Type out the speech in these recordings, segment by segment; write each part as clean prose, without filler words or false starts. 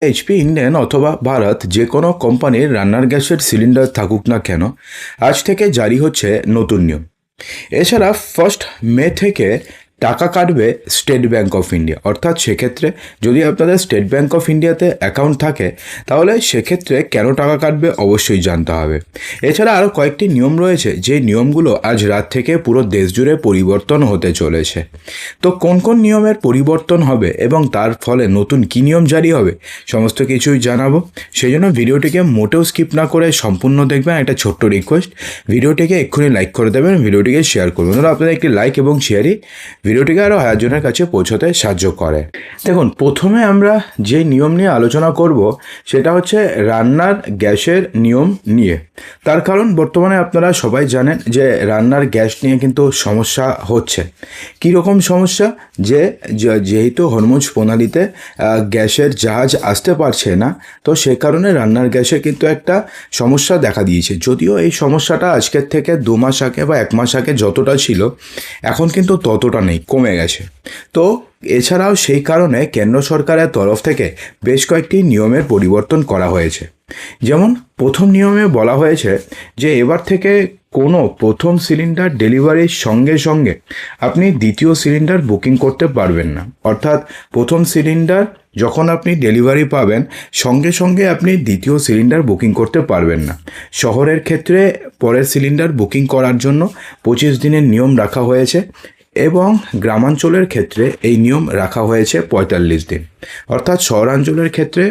HP, Indane অথবা ভারত যে কোনো কোম্পানির রান্নার গ্যাসের সিলিন্ডার থাকুক না কেন, আজ থেকে জারি হচ্ছে নতুন নিয়ম। এছাড়া 1 মে থেকে টাকা কাটবে স্টেট ব্যাঙ্ক অফ ইন্ডিয়া। অর্থাৎ সেক্ষেত্রে যদি আপনাদের স্টেট ব্যাঙ্ক অফ ইন্ডিয়াতে অ্যাকাউন্ট থাকে, তাহলে সেক্ষেত্রে কেন টাকা কাটবে অবশ্যই জানতে হবে। এছাড়া আরও কয়েকটি নিয়ম রয়েছে, যে নিয়মগুলো আজ রাত থেকে পুরো দেশ জুড়ে পরিবর্তন হতে চলেছে। তো কোন কোন নিয়মের পরিবর্তন হবে এবং তার ফলে নতুন কী নিয়ম জারি হবে, সমস্ত কিছুই জানাবো। সেই জন্য ভিডিওটিকে মোটেও স্কিপ না করে সম্পূর্ণ দেখবেন। একটা ছোট্ট রিকোয়েস্ট, ভিডিওটিকে এক্ষুনি লাইক করে দেবেন, ভিডিওটিকে শেয়ার করবেন। ধরো আপনাদের একটি লাইক এবং শেয়ারই ভিডিওটিকে আরও হাজারজনের কাছে পৌঁছতে সাহায্য করে। দেখুন, প্রথমে আমরা যে নিয়ম নিয়ে আলোচনা করব সেটা হচ্ছে রান্নার গ্যাসের নিয়ম নিয়ে। তার কারণ বর্তমানে আপনারা সবাই জানেন যে রান্নার গ্যাস নিয়ে কিন্তু সমস্যা হচ্ছে। কীরকম সমস্যা? যেহেতু হরমুজ প্রণালীতে গ্যাসের জাহাজ আসতে পারছে না, তো সে কারণে রান্নার গ্যাসে কিন্তু একটা সমস্যা দেখা দিয়েছে। যদিও এই সমস্যাটা আজকের থেকে 2 মাস আগে বা 1 মাস আগে যতটা ছিল, এখন কিন্তু ততটা নেই, কমে গেছে। তো এছাড়াও সেই কারণে কেন্দ্র সরকারের তরফ থেকে বেশ কয়েকটি নিয়মের পরিবর্তন করা হয়েছে। যেমন প্রথম নিয়মে বলা হয়েছে যে এবার থেকে কোনো প্রথম সিলিন্ডার ডেলিভারির সঙ্গে সঙ্গে আপনি দ্বিতীয় সিলিন্ডার বুকিং করতে পারবেন না। অর্থাৎ প্রথম সিলিন্ডার যখন আপনি ডেলিভারি পাবেন, সঙ্গে সঙ্গে আপনি দ্বিতীয় সিলিন্ডার বুকিং করতে পারবেন না। শহরের ক্ষেত্রে পরের সিলিন্ডার বুকিং করার জন্য 25 দিনের নিয়ম রাখা হয়েছে এবং গ্রামাঞ্চলের ক্ষেত্রে এই নিয়ম রাখা হয়েছে 45 দিন। অর্থাৎ শহরাঞ্চলের ক্ষেত্রে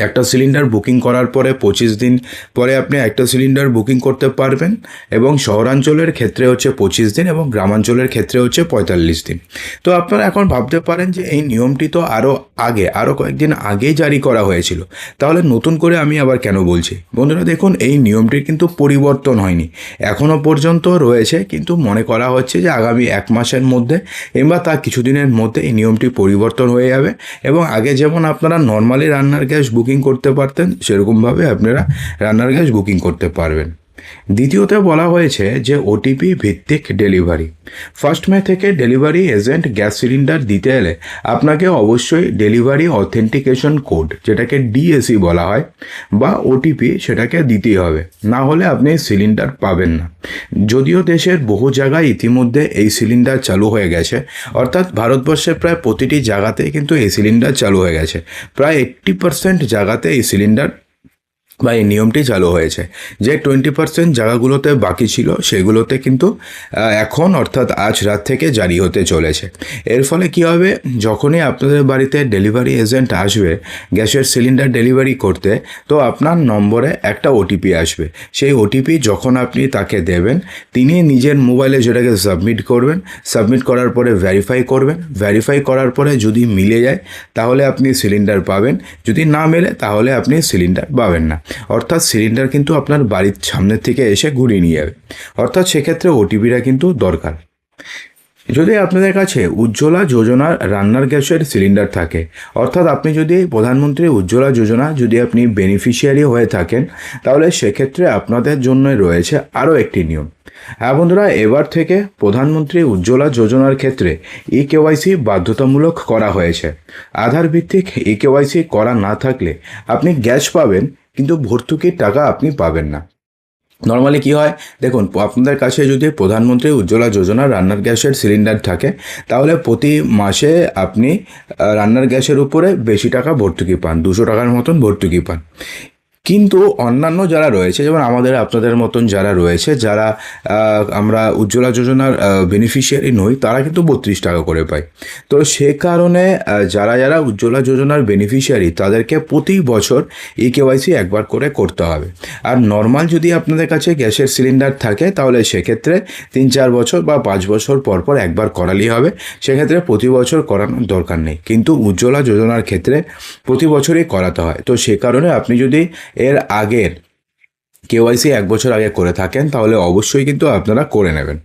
একটা সিলিন্ডার বুকিং করার পরে 25 দিন পরে আপনি একটা সিলিন্ডার বুকিং করতে পারবেন, এবং শহরাঞ্চলের ক্ষেত্রে হচ্ছে 25 দিন এবং গ্রামাঞ্চলের ক্ষেত্রে হচ্ছে 45 দিন। তো আপনারা এখন ভাবতে পারেন যে এই নিয়মটি তো আরও কয়েকদিন আগেই জারি করা হয়েছিল, তাহলে নতুন করে আমি আবার কেন বলছি? বন্ধুরা দেখুন, এই নিয়মটির কিন্তু পরিবর্তন হয়নি, এখনও পর্যন্ত রয়েছে। কিন্তু মনে করা হচ্ছে যে আগামী 1 মাসের মধ্যে কিংবা তার কিছুদিনের মধ্যে এই নিয়মটি পরিবর্তন হয়ে যাবে, এবং আগে যেমন আপনারা নর্মালি রান্নার গ্যাস বুকিং করতে পারতেন, সেরকমভাবে আপনারা রান্নার গ্যাস বুকিং করতে পারবেন। দ্বিতীয়তে বলা হয়েছে যে ওটিপি ভিত্তিক ডেলিভারি। 1 মে থেকে ডেলিভারি এজেন্ট গ্যাস সিলিন্ডার দিতে এলে আপনাকে অবশ্যই ডেলিভারি অথেন্টিকেশন কোড, যেটাকে ডিএসি বলা হয়, বা ওটিপি, সেটাকে দিতেই হবে, না হলে আপনি সিলিন্ডার পাবেন না। যদিও দেশের বহু জায়গায় ইতিমধ্যে এই সিলিন্ডার চালু হয়ে গেছে, অর্থাৎ ভারতবর্ষের প্রায় প্রতিটি জায়গাতেই কিন্তু এই সিলিন্ডার চালু হয়ে গেছে। প্রায় 80% জায়গাতে এই সিলিন্ডার বা এই নিয়মটি চালু হয়েছে। যে 20% জায়গাগুলোতে বাকি ছিল, সেগুলোতে কিন্তু এখন অর্থাৎ আজ রাত থেকে জারি হতে চলেছে। এর ফলে কি হবে, যখনই আপনাদের বাড়িতে ডেলিভারি এজেন্ট আসবে গ্যাসের সিলিন্ডার ডেলিভারি করতে, তো আপনার নম্বরে একটা ওটিপি আসবে। সেই ওটিপি যখন আপনি তাকে দেবেন, তিনি নিজের মোবাইলে যেটাকে সাবমিট করবেন, সাবমিট করার পরে ভেরিফাই করবেন। ভেরিফাই করার পরে যদি মিলে যায় তাহলে আপনি সিলিন্ডার পাবেন, যদি না মেলে তাহলে আপনি সিলিন্ডার পাবেন না। অর্থাৎ সিলিন্ডার কিন্তু আপনার বাড়ির সামনের থেকে এসে ঘুরিয়ে নিয়ে যাবে। অর্থাৎ সেক্ষেত্রে ওটিপিটা কিন্তু দরকার। যদি আপনাদের কাছে উজ্জ্বলা যোজনার রান্নার গ্যাসের সিলিন্ডার থাকে, অর্থাৎ আপনি যদি প্রধানমন্ত্রী উজ্জ্বলা যোজনা যদি আপনি বেনিফিশিয়ারি হয়ে থাকেন, তাহলে সেক্ষেত্রে আপনাদের জন্য রয়েছে আরও একটি নিয়ম। হ্যাঁ বন্ধুরা, এবার থেকে প্রধানমন্ত্রী উজ্জ্বলা যোজনার ক্ষেত্রে ইকেওয়াইসি বাধ্যতামূলক করা হয়েছে। আধার ভিত্তিক ইকেওয়াইসি করা না থাকলে আপনি গ্যাস পাবেন, কিন্তু ভর্তুকির টাকা আপনি পাবেন না। নর্মালি কী হয় দেখুন, আপনাদের কাছে যদি প্রধানমন্ত্রী উজ্জ্বলা যোজনার রান্নার গ্যাসের সিলিন্ডার থাকে, তাহলে প্রতি মাসে আপনি রান্নার গ্যাসের উপরে বেশি টাকা ভর্তুকি পান, 200 টাকার মতন ভর্তুকি পান। কিন্তু অন্যান্য যারা রয়েছে, যেমন আপনাদের মতন যারা রয়েছে, যারা আমরা উজ্জ্বলা যোজনার বেনিফিশিয়ারি নই, তারা কিন্তু 32 টাকা করে পায়। তো সে কারণে যারা উজ্জ্বলা যোজনার বেনিফিশিয়ারি, তাদেরকে প্রতি বছর ইকেওয়াইসি একবার করে করতে হবে। আর নর্মাল যদি আপনাদের কাছে গ্যাসের সিলিন্ডার থাকে, তাহলে সেক্ষেত্রে 3-4 বছর বা 5 বছর পর পর একবার করালেই হবে। সেক্ষেত্রে প্রতি বছর করানোর দরকার নেই, কিন্তু উজ্জ্বলা যোজনার ক্ষেত্রে প্রতি বছরই করাতে হয়। তো সে কারণে আপনি যদি এর আগের কেওয়াইসি 1 বছর আগে করে থাকেন, তাহলে অবশ্যই কিন্তু আপনারা করে নেবেন।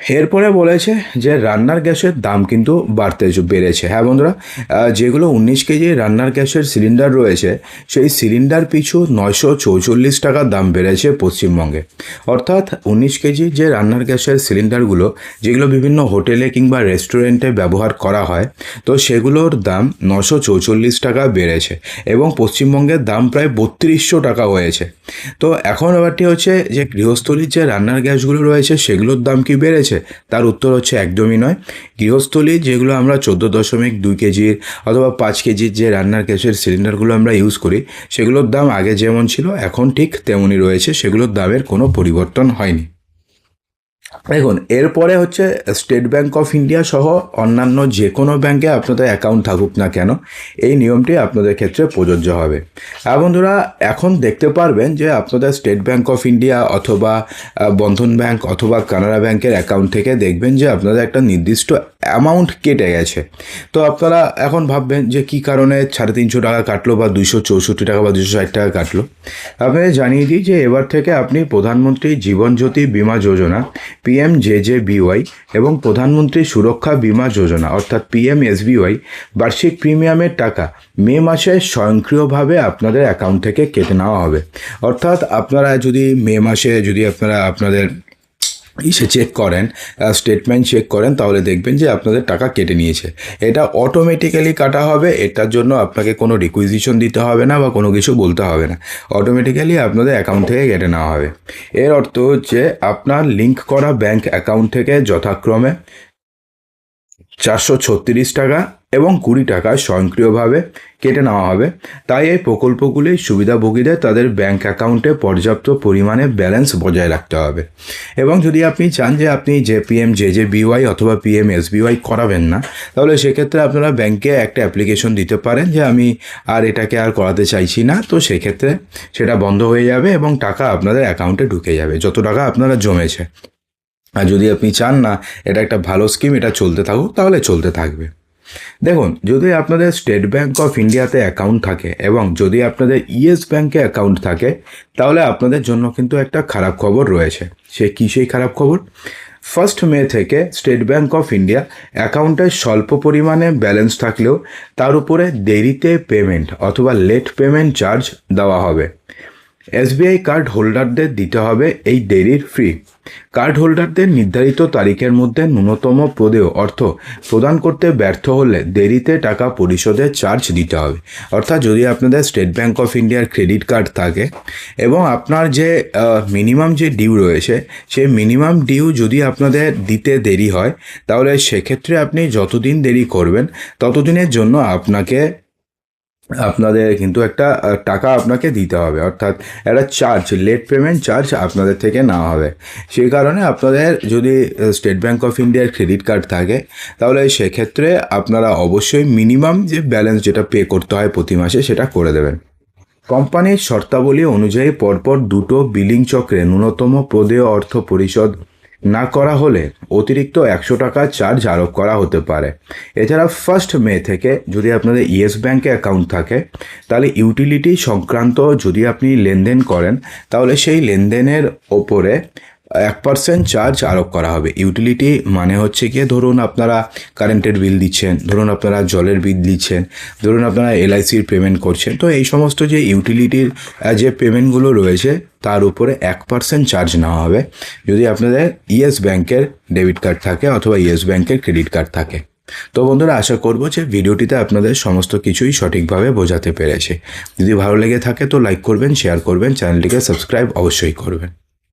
এরপরে বলেছে যে রান্নার গ্যাসের দাম কিন্তু বেড়েছে। হ্যাঁ বন্ধুরা, যেগুলো 19 কেজি রান্নার গ্যাসের সিলিন্ডার রয়েছে সেই সিলিন্ডার পিছু 944 টাকা দাম বেড়েছে পশ্চিমবঙ্গে। অর্থাৎ 19 কেজি যে রান্নার গ্যাসের সিলিন্ডারগুলো যেগুলো বিভিন্ন হোটেলে কিংবা রেস্টুরেন্টে ব্যবহার করা হয়, তো সেগুলোর দাম 944 টাকা বেড়েছে এবং পশ্চিমবঙ্গের দাম প্রায় 3200 টাকা হয়েছে। তো এখন ব্যাপারটি হচ্ছে যে গৃহস্থলীর যে রান্নার গ্যাসগুলো রয়েছে সেগুলোর দাম কি বেড়েছে? তার উত্তর হচ্ছে একদমই নয়। গৃহস্থলী যেগুলো আমরা 14.2 কেজির অথবা 5 কেজির যে রান্নার গ্যাসের সিলিন্ডারগুলো আমরা ইউজ করি সেগুলোর দাম আগে যেমন ছিল এখন ঠিক তেমনই রয়েছে, সেগুলোর দামের কোনো পরিবর্তন হয়নি। দেখুন, এরপরে হচ্ছে স্টেট ব্যাঙ্ক অফ ইন্ডিয়া সহ অন্যান্য যে কোনো ব্যাঙ্কে আপনাদের অ্যাকাউন্ট থাকুক না কেন এই নিয়মটি আপনাদের ক্ষেত্রে প্রযোজ্য হবে। আর বন্ধুরা, এখন দেখতে পারবেন যে আপনাদের স্টেট ব্যাঙ্ক অফ ইন্ডিয়া অথবা বন্ধন ব্যাঙ্ক অথবা কানাড়া ব্যাঙ্কের অ্যাকাউন্ট থেকে দেখবেন যে আপনাদের একটা নির্দিষ্ট অ্যামাউন্ট কেটে গেছে। তো আপনারা এখন ভাববেন যে কী কারণে 350 টাকা কাটলো বা 264 টাকা বা 260 টাকা কাটলো। আপনাদের জানিয়ে দিই যে এবার থেকে আপনি প্রধানমন্ত্রী জীবন জ্যোতি বিমা যোজনা PMJJBY এবং প্রধানমন্ত্রী সুরক্ষা বিমা যোজনা অর্থাৎ PMSBY বার্ষিক প্রিমিয়ামের টাকা মে মাসে স্বয়ংক্রিয়ভাবে আপনাদের অ্যাকাউন্ট থেকে কেটে নেওয়া হবে। অর্থাৎ আপনারা যদি মে মাসে আপনাদের চেক করেন, স্টেটমেন্ট চেক করেন, তাহলে দেখবেন যে আপনাদের টাকা কেটে নিয়েছে। এটা অটোমেটিক্যালি কাটা হবে, এটার জন্য আপনাকে কোনো রিকুইজিশন দিতে হবে না বা কোনো কিছু বলতে হবে না, অটোমেটিক্যালি আপনাদের অ্যাকাউন্ট থেকে কেটে নেওয়া হবে। এর অর্থ হচ্ছে আপনার লিঙ্ক করা ব্যাঙ্ক অ্যাকাউন্ট থেকে যথাক্রমে 436 টাকা এবং 20 টাকা স্বয়ংক্রিয়ভাবে কেটে নেওয়া হবে। তাই এই প্রকল্পগুলির সুবিধাভোগীদের তাদের ব্যাঙ্ক অ্যাকাউন্টে পর্যাপ্ত পরিমাণে ব্যালেন্স বজায় রাখতে হবে। এবং যদি আপনি চান যে আপনি যে PMJJBY অথবা PMSBY করাবেন না, তাহলে সেক্ষেত্রে আপনারা ব্যাঙ্কে একটা অ্যাপ্লিকেশন দিতে পারেন যে আমি এটাকে আর করাতে চাইছি না। তো সেক্ষেত্রে সেটা বন্ধ হয়ে যাবে এবং টাকা আপনাদের অ্যাকাউন্টে ঢুকে যাবে যত টাকা আপনারা জমেছে। আর যদি আপনি চান না এটা একটা ভালো স্কিম, এটা চলতে থাকুক, তাহলে চলতে থাকবে। দেখুন, যদি আপনাদের স্টেট ব্যাঙ্ক অফ ইন্ডিয়াতে অ্যাকাউন্ট থাকে এবং যদি আপনাদের ইয়েস ব্যাঙ্কে অ্যাকাউন্ট থাকে, তাহলে আপনাদের জন্য কিন্তু একটা খারাপ খবর রয়েছে। সেই খারাপ খবর? 1 মে থেকে স্টেট ব্যাঙ্ক অফ ইন্ডিয়া অ্যাকাউন্টে স্বল্প পরিমাণে ব্যালেন্স থাকলেও তার উপরে দেরিতে পেমেন্ট অথবা লেট পেমেন্ট চার্জ দেওয়া হবে। SBI কার্ড হোল্ডারদের দিতে হবে এই দেরির ফি। কার্ড হোল্ডারদের নির্ধারিত তারিখের মধ্যে ন্যূনতম প্রদেয় অর্থ প্রদান করতে ব্যর্থ হলে দেরিতে টাকা পরিশোধের চার্জ দিতে হবে। অর্থাৎ যদি আপনাদের স্টেট ব্যাঙ্ক অফ ইন্ডিয়ার ক্রেডিট কার্ড থাকে এবং আপনার যে মিনিমাম যে ডিউ রয়েছে সেই মিনিমাম ডিউ যদি আপনাদের দিতে দেরি হয়, তাহলে সেক্ষেত্রে আপনি যতদিন দেরি করবেন ততদিনের জন্য আপনাদের কিন্তু একটা টাকা আপনাকে দিতে হবে, অর্থাৎ একটা চার্জ, লেট পেমেন্ট চার্জ আপনাদের থেকে নেওয়া হবে। সেই কারণে আপনাদের যদি স্টেট ব্যাঙ্ক অফ ইন্ডিয়ার ক্রেডিট কার্ড থাকে, তাহলে সেক্ষেত্রে আপনারা অবশ্যই মিনিমাম যে ব্যালেন্স যেটা পে করতে হয় প্রতি মাসে সেটা করে দেবেন। কোম্পানির শর্তাবলী অনুযায়ী পরপর 2টো বিলিং চক্রে ন্যূনতম প্রদেয় অর্থ পরিশোধ না করা হলে অতিরিক্ত 100 টাকা চার্জ আরোপ করা হতে পারে। এছাড়া 1 মে থেকে যদি আপনাদের ইয়েস ব্যাঙ্কে অ্যাকাউন্ট থাকে, তাহলে ইউটিলিটি সংক্রান্ত যদি আপনি লেনদেন করেন, তাহলে সেই লেনদেনের ওপরে 1% চার্জ আরোপ করা হবে। ইউটিলিটি মানে হচ্ছে গিয়ে ধরুন আপনারা কারেন্টের বিল দিচ্ছেন, ধরুন আপনারা জলের বিল দিচ্ছেন, ধরুন আপনারা LICর পেমেন্ট করছেন। তো এই সমস্ত যে ইউটিলিটির যে পেমেন্টগুলো রয়েছে তার উপরে 1% চার্জ নেওয়া হবে যদি আপনাদের ইয়েস ব্যাঙ্কের ডেবিট কার্ড থাকে অথবা ইয়েস ব্যাঙ্কের ক্রেডিট কার্ড থাকে। তো বন্ধুরা, আশা করব যে ভিডিওটিতে আপনাদের সমস্ত কিছুই সঠিকভাবে বোঝাতে পেরেছে। যদি ভালো লেগে থাকে তো লাইক করবেন, শেয়ার করবেন, চ্যানেলটিকে সাবস্ক্রাইব অবশ্যই করবেন।